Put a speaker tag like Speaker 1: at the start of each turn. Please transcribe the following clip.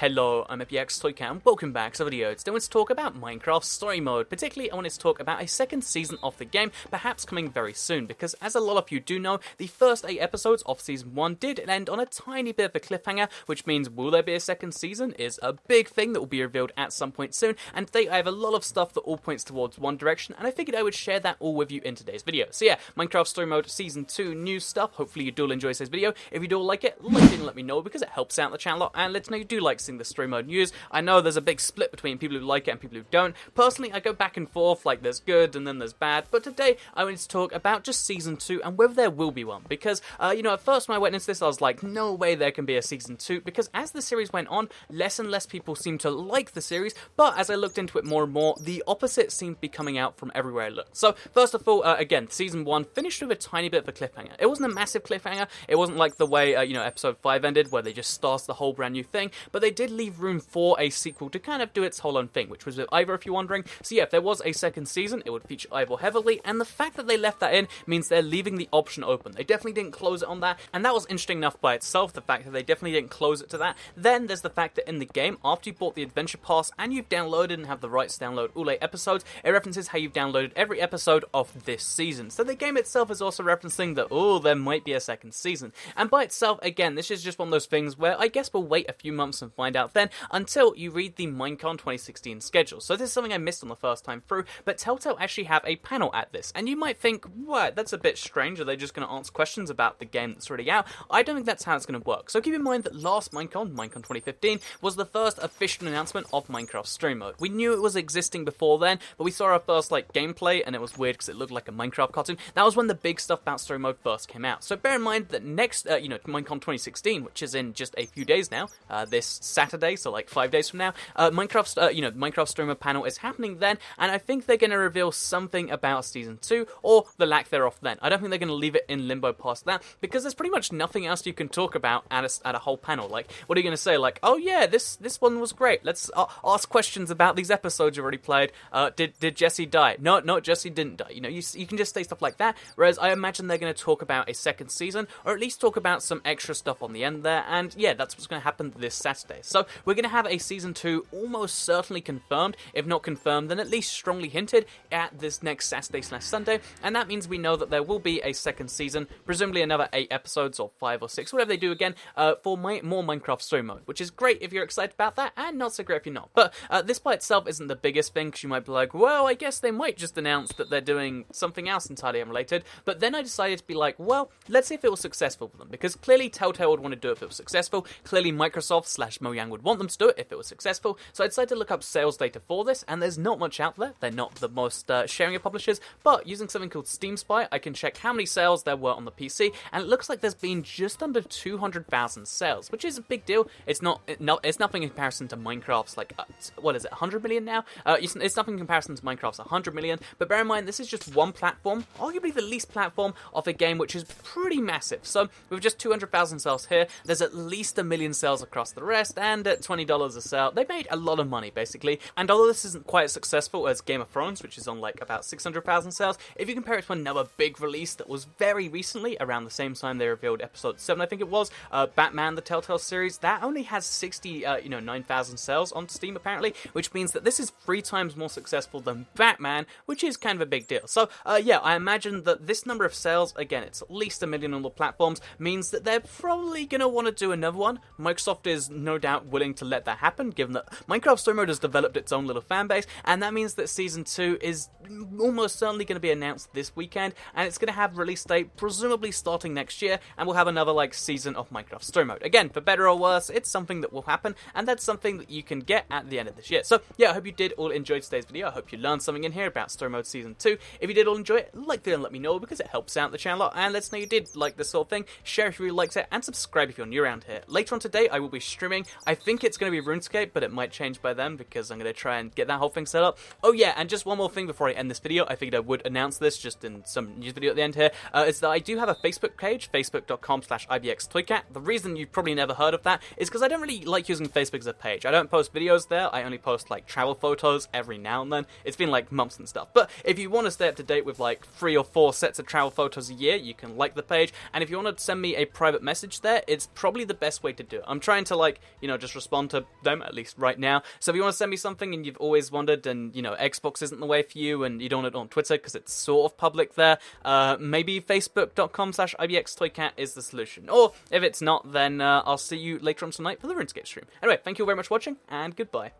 Speaker 1: Hello, I'm EpiXToyCat and welcome back to the video. Today I want to talk about Minecraft Story Mode. Particularly, I wanted to talk about a second season of the game, perhaps coming very soon, because as a lot of you do know, the first 8 episodes of Season 1 did end on a tiny bit of a cliffhanger, which means will there be a second season is a big thing that will be revealed at some point soon, and today I have a lot of stuff that all points towards one direction, and I figured I would share that all with you in today's video. So yeah, Minecraft Story Mode Season 2 new stuff. Hopefully you do enjoy today's video. If you do like it, like it and let me know, because it helps out the channel a lot, and let me know you do like seeing the story mode news. I know there's a big split between people who like it and people who don't. Personally, I go back and forth, like there's good and then there's bad, but today I wanted to talk about just Season 2 and whether there will be one, because, at first when I went into this I was like, no way there can be a Season 2, because as the series went on, less and less people seemed to like the series, but as I looked into it more and more, the opposite seemed to be coming out from everywhere I looked. So, first of all, again, Season 1 finished with a tiny bit of a cliffhanger. It wasn't a massive cliffhanger, it wasn't like the way, Episode 5 ended, where they just started the whole brand new thing, but they did leave room for a sequel to kind of do its whole own thing, which was with Ivor, if you're wondering. So yeah, if there was a second season, it would feature Ivor heavily, and the fact that they left that in means they're leaving the option open. They definitely didn't close it on that, and that was interesting enough by itself, the fact that they definitely didn't close it to that. Then there's the fact that in the game, after you bought the Adventure Pass and you've downloaded and have the rights to download all 8 episodes, it references how you've downloaded every episode of this season. So the game itself is also referencing that, oh, there might be a second season. And by itself, again, this is just one of those things where I guess we'll wait a few months and find out then, until you read the Minecon 2016 schedule. So this is something I missed on the first time through, but Telltale actually have a panel at this, and you might think, what, that's a bit strange, are they just going to answer questions about the game that's already out? I don't think that's how it's going to work. So keep in mind that last Minecon 2015, was the first official announcement of Minecraft Story Mode. We knew it was existing before then, but we saw our first gameplay, and it was weird because it looked like a Minecraft cartoon. That was when the big stuff about Story Mode first came out. So bear in mind that next, Minecon 2016, which is in just a few days now, this Saturday, so like 5 days from now, Minecraft Story Mode panel is happening then, and I think they're going to reveal something about Season 2, or the lack thereof then. I don't think they're going to leave it in limbo past that, because there's pretty much nothing else you can talk about at a whole panel. Like, what are you going to say? Like, oh yeah, this one was great. Let's ask questions about these episodes you already played. Did Jesse die? No, Jesse didn't die. You can just say stuff like that, whereas I imagine they're going to talk about a second season, or at least talk about some extra stuff on the end there, and yeah, that's what's going to happen this Saturday. So, we're going to have a Season 2 almost certainly confirmed, if not confirmed, then at least strongly hinted at this next Saturday/Sunday, and that means we know that there will be a second season, presumably another 8 episodes, or 5 or 6, whatever they do again, for more Minecraft Story Mode, which is great if you're excited about that, and not so great if you're not. But this by itself isn't the biggest thing, because you might be like, well, I guess they might just announce that they're doing something else entirely unrelated, but then I decided to be like, well, let's see if it was successful for them, because clearly Telltale would want to do it if it was successful, clearly Microsoft/Mojang would want them to do it if it was successful, so I decided to look up sales data for this, and there's not much out there. They're not the most sharing of publishers, but using something called Steam Spy, I can check how many sales there were on the PC, and it looks like there's been just under 200,000 sales, which is a big deal. It's nothing in comparison to Minecraft's, 100 million now? It's nothing in comparison to Minecraft's 100 million, but bear in mind, this is just one platform, arguably the least platform of a game, which is pretty massive. So, with just 200,000 sales here, there's at least 1 million sales across the rest, and at $20 a sale, they made a lot of money, basically. And although this isn't quite as successful as Game of Thrones, which is on about 600,000 sales, if you compare it to another big release that was very recently, around the same time they revealed Episode 7, I think it was, Batman, the Telltale series, that only has 9,000 sales on Steam, apparently, which means that this is 3 times more successful than Batman, which is kind of a big deal. So, yeah, I imagine that this number of sales, again, it's at least 1 million on the platforms, means that they're probably going to want to do another one. Microsoft is no doubt willing to let that happen, given that Minecraft Story Mode has developed its own little fan base, and that means that Season 2 is almost certainly going to be announced this weekend, and it's going to have release date presumably starting next year, and we'll have another season of Minecraft Story Mode. Again, for better or worse, it's something that will happen, and that's something that you can get at the end of this year. So yeah, I hope you did all enjoy today's video. I hope you learned something in here about Story Mode Season 2. If you did all enjoy it, like the video and let me know, because it helps out the channel a lot, and let us know you did like this sort of thing. Share if you really liked it, and subscribe if you're new around here. Later on today, I will be streaming. I think it's going to be RuneScape, but it might change by then, because I'm going to try and get that whole thing set up. Oh yeah, and just one more thing before I end this video, I figured I would announce this just in some news video at the end here, is that I do have a Facebook page, facebook.com/IBXToyCat. The reason you've probably never heard of that is because I don't really like using Facebook as a page. I don't post videos there, I only post travel photos every now and then. It's been months and stuff. But if you want to stay up to date with 3 or 4 sets of travel photos a year, you can like the page, and if you want to send me a private message there, it's probably the best way to do it. I'm trying to just respond to them, at least right now. So if you want to send me something and you've always wondered, and, Xbox isn't the way for you, and you don't want it on Twitter because it's sort of public there, maybe facebook.com/IBXToyCat is the solution. Or if it's not, then I'll see you later on tonight for the RuneScape stream. Anyway, thank you very much for watching, and goodbye.